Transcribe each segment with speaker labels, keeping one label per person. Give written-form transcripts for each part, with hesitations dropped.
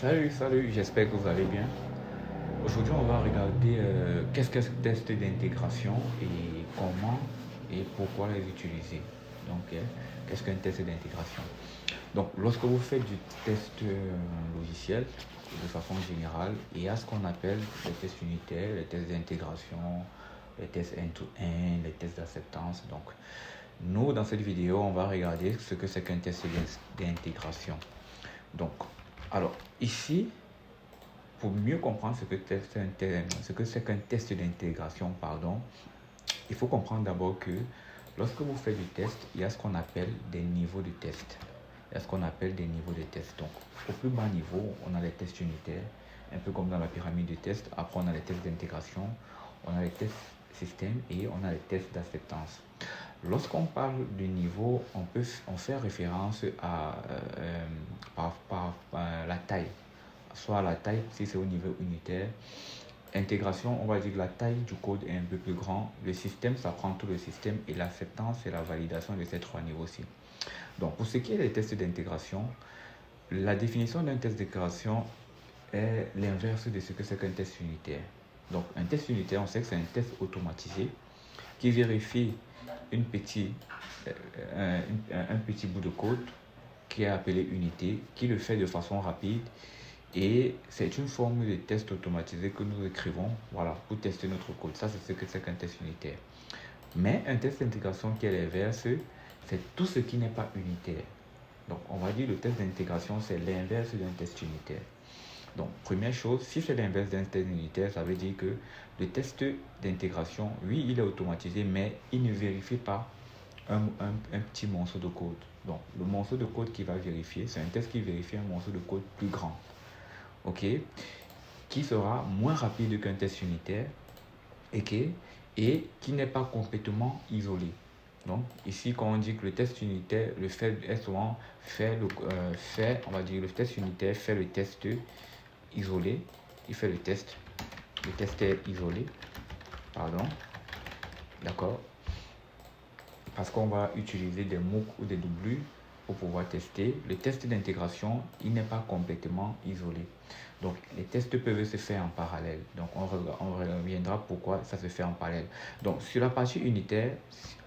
Speaker 1: Salut, j'espère que vous allez bien. Aujourd'hui, on va regarder qu'est-ce qu'un test d'intégration et comment et pourquoi les utiliser. Donc, qu'est-ce qu'un test d'intégration? Donc, lorsque vous faites du test logiciel, de façon générale, il y a ce qu'on appelle les tests unitaires, les tests d'intégration, les tests end-to-end, les tests d'acceptance. Donc, nous, dans cette vidéo, on va regarder ce que c'est qu'un test d'intégration. Donc, alors, ici, pour mieux comprendre ce que c'est qu'un test d'intégration, il faut comprendre d'abord que lorsque vous faites du test, il y a ce qu'on appelle des niveaux de test. Donc, au plus bas niveau, on a les tests unitaires, un peu comme dans la pyramide de tests. Après, on a les tests d'intégration, on a les tests système et on a les tests d'acceptance. Lorsqu'on parle de niveau, on fait référence à la taille, soit la taille si c'est au niveau unitaire. Intégration, on va dire que la taille du code est un peu plus grand. Le système, ça prend tout le système et l'acceptance et la validation de ces trois niveaux-ci. Donc, pour ce qui est des tests d'intégration, la définition d'un test d'intégration est l'inverse de ce que c'est qu'un test unitaire. Donc, un test unitaire, on sait que c'est un test automatisé qui vérifie un petit bout de code qui est appelé unité, qui le fait de façon rapide. Et c'est une forme de test automatisé que nous écrivons, voilà, pour tester notre code. Ça, c'est ce que c'est qu'un test unitaire. Mais un test d'intégration qui est l'inverse, c'est tout ce qui n'est pas unitaire. Donc, on va dire le test d'intégration, c'est l'inverse d'un test unitaire. Donc, première chose, si c'est l'inverse d'un test unitaire, ça veut dire que le test d'intégration, oui, il est automatisé, mais il ne vérifie pas un petit morceau de code. Donc, le morceau de code qu'il va vérifier, c'est un test qui vérifie un morceau de code plus grand. OK, qui sera moins rapide qu'un test unitaire et qui n'est pas complètement isolé. Donc ici, quand on dit que le test unitaire, le fait est souvent on va dire le test unitaire fait le test isolé, il fait le test est isolé, pardon, d'accord, parce qu'on va utiliser des MOOC ou des W pour pouvoir tester. Le test d'intégration, il n'est pas complètement isolé. Donc, les tests peuvent se faire en parallèle. Donc, on reviendra pourquoi ça se fait en parallèle. Donc, sur la partie unitaire,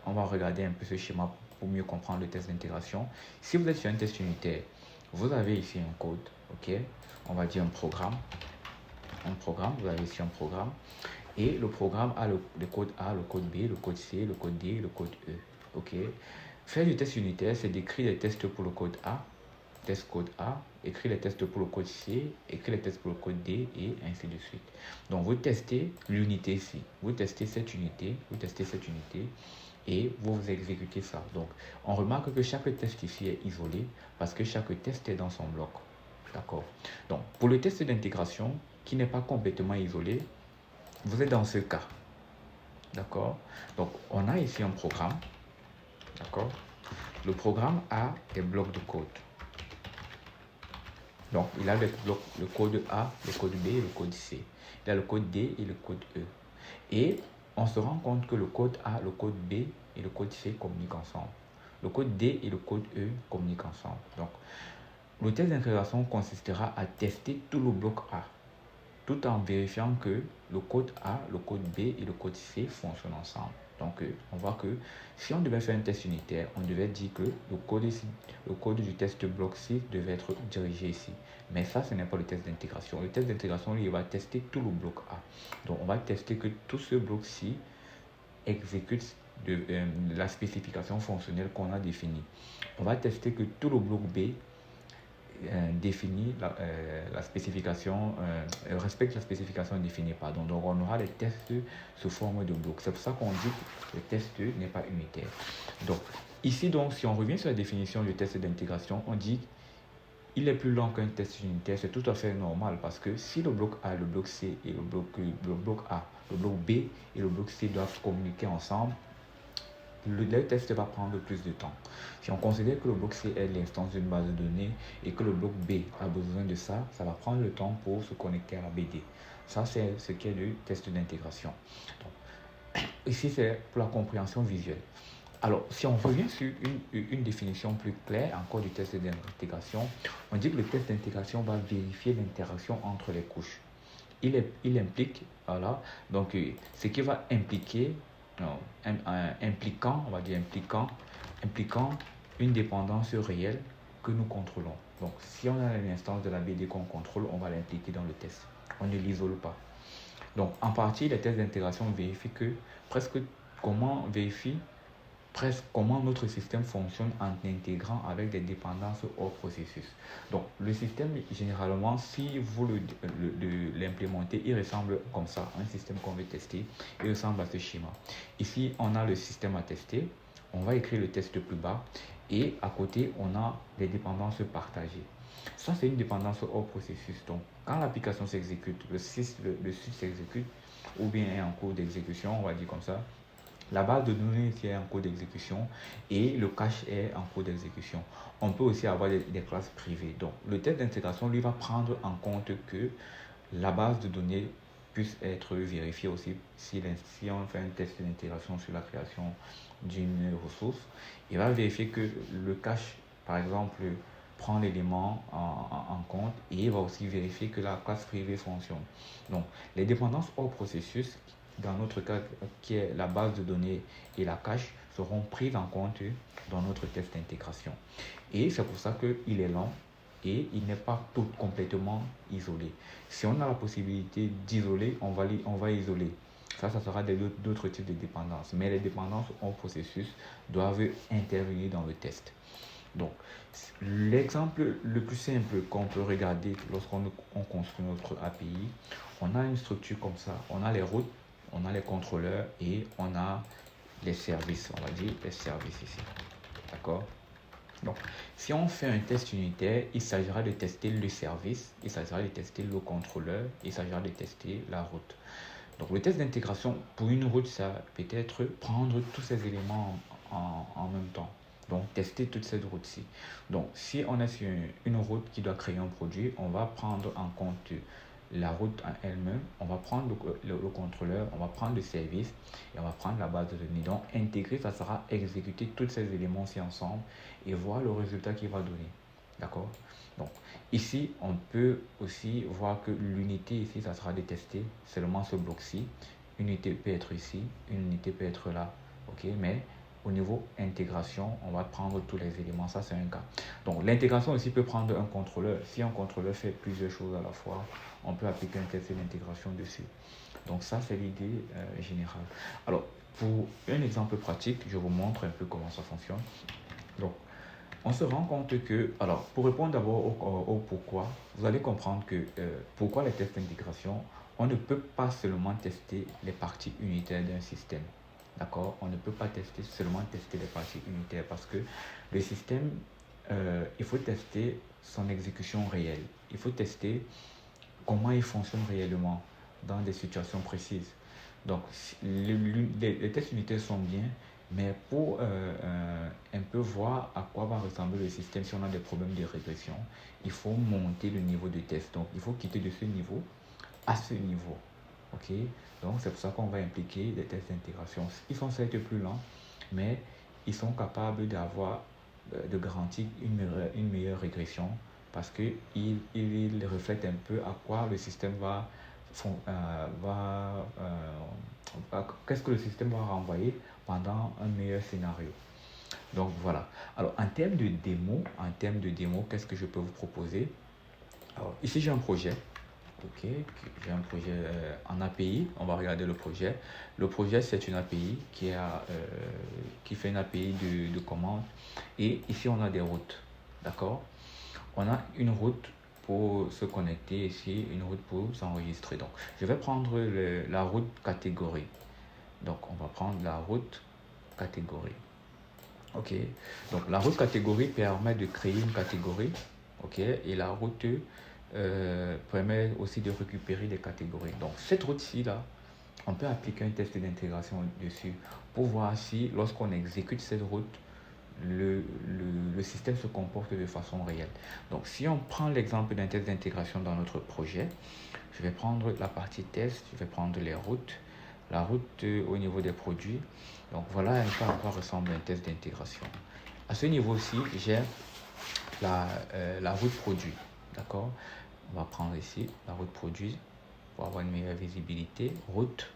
Speaker 1: on va regarder un peu ce schéma pour mieux comprendre le test d'intégration. Si vous êtes sur un test unitaire, vous avez ici un code, ok? On va dire un programme. Vous avez ici un programme. Et le programme a le code A, le code B, le code C, le code D et le code E. Ok. Faire du test unitaire, c'est d'écrire les tests pour le code A, test code A, écrire les tests pour le code C, écrire les tests pour le code D et ainsi de suite. Donc vous testez l'unité ici, vous testez cette unité et vous exécutez ça. Donc on remarque que chaque test ici est isolé parce que chaque test est dans son bloc. D'accord. Donc pour le test d'intégration qui n'est pas complètement isolé, vous êtes dans ce cas. D'accord. Donc on a ici un programme. D'accord. Le programme a des blocs de code. Donc, il a le code A, le code B et le code C. Il a le code D et le code E. Et on se rend compte que le code A, le code B et le code C communiquent ensemble. Le code D et le code E communiquent ensemble. Donc, le test d'intégration consistera à tester tout le bloc A, tout en vérifiant que le code A, le code B et le code C fonctionnent ensemble. Donc, on voit que si on devait faire un test unitaire, on devait dire que le code du test bloc C devait être dirigé ici. Mais ça, ce n'est pas le test d'intégration. Le test d'intégration, il va tester tout le bloc A. Donc, on va tester que tout ce bloc-ci exécute la spécification fonctionnelle qu'on a définie. On va tester que tout le bloc B définit la spécification, respecte la spécification définie. Pardon. Donc on aura les tests sous forme de blocs. C'est pour ça qu'on dit que le test n'est pas unitaire. Donc ici, donc, si on revient sur la définition du test d'intégration, on dit il est plus long qu'un test unitaire. C'est tout à fait normal parce que si le bloc A, le bloc C et le bloc A, le bloc B et le bloc C doivent communiquer ensemble, le test va prendre plus de temps. Si on considère que le bloc C est l'instance d'une base de données et que le bloc B a besoin de ça, ça va prendre le temps pour se connecter à la BD. Ça, c'est ce qui est du test d'intégration. Ici, c'est pour la compréhension visuelle. Alors, si on revient sur une définition plus claire encore du test d'intégration, on dit que le test d'intégration va vérifier l'interaction entre les couches. Il implique, voilà, donc ce qui va impliquer, non, impliquant, on va dire impliquant une dépendance réelle que nous contrôlons. Donc, si on a une instance de la BD qu'on contrôle, on va l'impliquer dans le test. On ne l'isole pas. Donc, en partie, les tests d'intégration vérifient presque comment notre système fonctionne en intégrant avec des dépendances hors processus. Donc, le système, généralement, si vous l'implémentez, il ressemble comme ça, un système qu'on veut tester, il ressemble à ce schéma. Ici, on a le système à tester, on va écrire le test plus bas, et à côté, on a les dépendances partagées. Ça, c'est une dépendance hors processus. Donc, quand l'application s'exécute, le site s'exécute, ou bien est en cours d'exécution, on va dire comme ça, la base de données est en cours d'exécution et le cache est en cours d'exécution. On peut aussi avoir des classes privées. Donc, le test d'intégration, lui, va prendre en compte que la base de données puisse être vérifiée aussi. Si on fait un test d'intégration sur la création d'une ressource, il va vérifier que le cache, par exemple, prend l'élément en compte et il va aussi vérifier que la classe privée fonctionne. Donc, les dépendances hors processus, dans notre cas, qui est la base de données et la cache, seront prises en compte dans notre test d'intégration. Et c'est pour ça qu'il est lent et il n'est pas tout complètement isolé. Si on a la possibilité d'isoler, on va isoler. Ça sera d'autres types de dépendances. Mais les dépendances en processus doivent intervenir dans le test. Donc, l'exemple le plus simple qu'on peut regarder lorsqu'on construit notre API, on a une structure comme ça. On a les routes, on a les contrôleurs et on a les services. On va dire les services ici. D'accord? Donc, si on fait un test unitaire, il s'agira de tester le service, il s'agira de tester le contrôleur, il s'agira de tester la route. Donc, le test d'intégration pour une route, ça peut être prendre tous ces éléments en même temps. Donc, tester toute cette route-ci. Donc, si on est sur une route qui doit créer un produit, on va prendre en compte la route en elle-même, on va prendre le contrôleur, on va prendre le service et on va prendre la base de données. Donc, intégrer, ça sera exécuter tous ces éléments-ci ensemble et voir le résultat qu'il va donner. D'accord? Donc, ici, on peut aussi voir que l'unité ici, ça sera de tester seulement ce bloc-ci. Une unité peut être ici, une unité peut être là. OK? Mais au niveau intégration, on va prendre tous les éléments. Ça, c'est un cas. Donc, l'intégration aussi peut prendre un contrôleur. Si un contrôleur fait plusieurs choses à la fois, on peut appliquer un test d'intégration dessus. Donc, ça, c'est l'idée générale. Alors, pour un exemple pratique, je vous montre un peu comment ça fonctionne. Donc, on se rend compte que, alors, pour répondre d'abord au pourquoi, vous allez comprendre que pourquoi les tests d'intégration, on ne peut pas seulement tester les parties unitaires d'un système. D'accord? On ne peut pas seulement tester les parties unitaires parce que le système, il faut tester son exécution réelle. Il faut tester comment il fonctionne réellement dans des situations précises. Donc, les tests unitaires sont bien, mais pour un peu voir à quoi va ressembler le système si on a des problèmes de régression, il faut monter le niveau de test. Donc, il faut quitter de ce niveau à ce niveau. OK? Donc, c'est pour ça qu'on va impliquer des tests d'intégration. Ils sont certes plus lents, mais ils sont capables de garantir une meilleure régression parce qu'ils reflètent un peu à quoi le système qu'est-ce que le système va renvoyer pendant un meilleur scénario. Donc voilà. Alors en termes de démo, qu'est-ce que je peux vous proposer? Alors ici j'ai un projet. Ok, j'ai un projet en API. On va regarder le projet. Le projet, c'est une API qui fait une API de commande. Et ici, on a des routes. D'accord? On a une route pour se connecter ici, une route pour s'enregistrer. Donc, je vais prendre la route catégorie. Donc, on va prendre la route catégorie. Ok. Donc, la route catégorie permet de créer une catégorie. Ok. Et la route permet aussi de récupérer des catégories. Donc, cette route-ci, là, on peut appliquer un test d'intégration dessus pour voir si, lorsqu'on exécute cette route, le système se comporte de façon réelle. Donc, si on prend l'exemple d'un test d'intégration dans notre projet, je vais prendre la partie test, je vais prendre les routes, la route au niveau des produits. Donc voilà un peu à quoi ressemble un test d'intégration. À ce niveau-ci, j'ai la route produit. D'accord? On va prendre ici la route produit pour avoir une meilleure visibilité. Route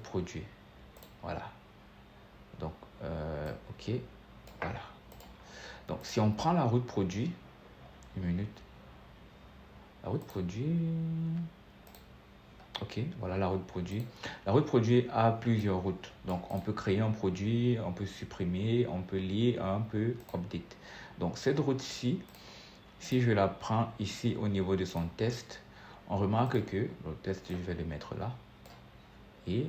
Speaker 1: produit. Voilà. Donc, OK. Voilà. Donc, si on prend la route produit, une minute. La route produit. OK, voilà la route produit. La route produit a plusieurs routes. Donc, on peut créer un produit, on peut supprimer, on peut lier, on peut update. Donc, cette route-ci, si je la prends ici au niveau de son test, on remarque que le test, je vais le mettre là. Et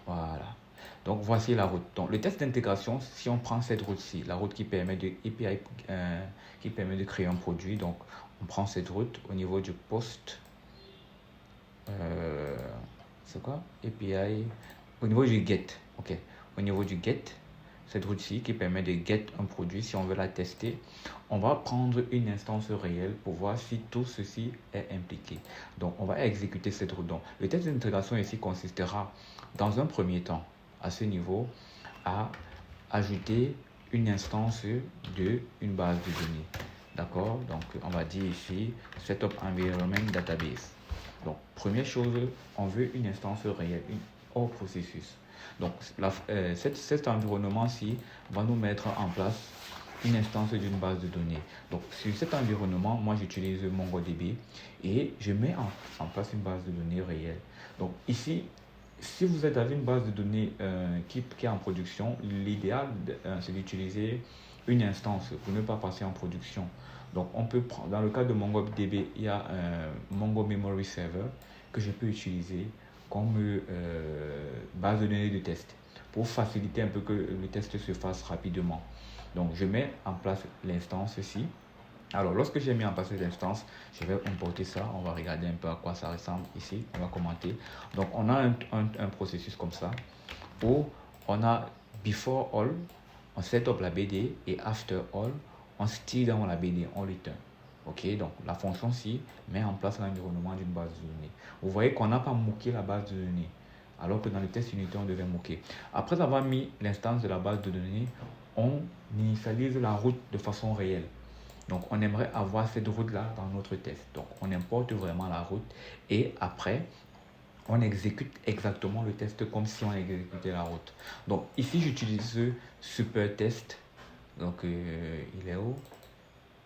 Speaker 1: voilà. Donc, voici la route. Donc, le test d'intégration, si on prend cette route-ci, la route qui permet de API, qui permet de créer un produit. Donc, on prend cette route au niveau du post. C'est quoi? API. Au niveau du get. OK. Au niveau du get, cette route-ci qui permet de get un produit, si on veut la tester, on va prendre une instance réelle pour voir si tout ceci est impliqué. Donc, on va exécuter cette route. Donc, le test d'intégration ici consistera, dans un premier temps, à ce niveau, à ajouter une instance de une base de données. D'accord? Donc, on va dire ici, Setup Environment Database. Donc, première chose, on veut une instance réelle, hors processus. Donc, cet environnement-ci va nous mettre en place une instance d'une base de données. Donc, sur cet environnement, moi, j'utilise MongoDB et je mets en place une base de données réelle. Donc, ici, si vous êtes dans une base de données qui est en production, l'idéal, c'est d'utiliser une instance pour ne pas passer en production. Donc, on peut prendre, dans le cas de MongoDB, il y a un Mongo Memory Server que je peux utiliser comme base de données de test pour faciliter un peu que le test se fasse rapidement. Donc, je mets en place l'instance ici. Alors, lorsque j'ai mis en place cette instance, je vais importer ça. On va regarder un peu à quoi ça ressemble ici. On va commenter. Donc, on a un processus comme ça où on a before all, on set up la BD et after all, on style dans la BD, on return. OK, donc la fonction-ci met en place l'environnement d'une base de données. Vous voyez qu'on n'a pas moqué la base de données, alors que dans le test unitaire, on devait moquer. Après avoir mis l'instance de la base de données, on initialise la route de façon réelle. Donc, on aimerait avoir cette route-là dans notre test. Donc, on importe vraiment la route et après, on exécute exactement le test comme si on exécutait la route. Donc, ici, j'utilise super test. Donc, il est où?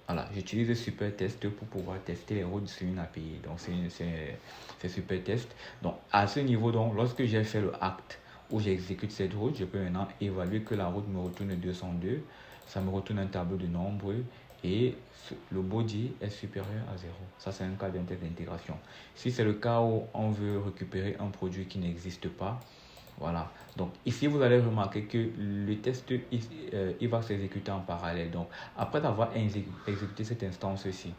Speaker 1: Voilà, j'utilise super test pour pouvoir tester les routes sur une API. Donc, c'est super test. Donc, à ce niveau, donc, lorsque j'ai fait le acte où j'exécute cette route, je peux maintenant évaluer que la route me retourne 202. Ça me retourne un tableau de nombres et le body est supérieur à 0. Ça, c'est un cas d'un test d'intégration. Si c'est le cas où on veut récupérer un produit qui n'existe pas, voilà. Donc ici, vous allez remarquer que le test, il va s'exécuter en parallèle. Donc après avoir exécuté cette instance-ci,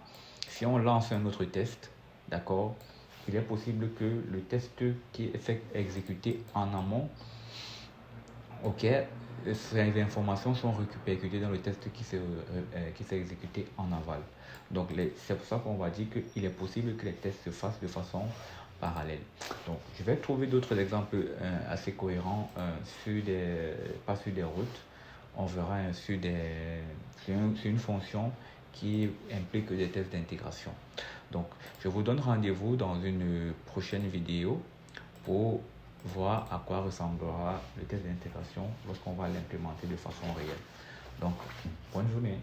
Speaker 1: si on lance un autre test, d'accord, il est possible que le test qui est fait exécuter en amont, OK, ces informations sont répercutées dans le test qui s'est exécuté en aval. Donc, c'est pour ça qu'on va dire qu'il est possible que les tests se fassent de façon parallèle. Donc, je vais trouver d'autres exemples assez cohérents pas sur des routes. On verra sur une fonction qui implique des tests d'intégration. Donc, je vous donne rendez-vous dans une prochaine vidéo pour voir à quoi ressemblera le test d'intégration lorsqu'on va l'implémenter de façon réelle. Donc, bonne journée.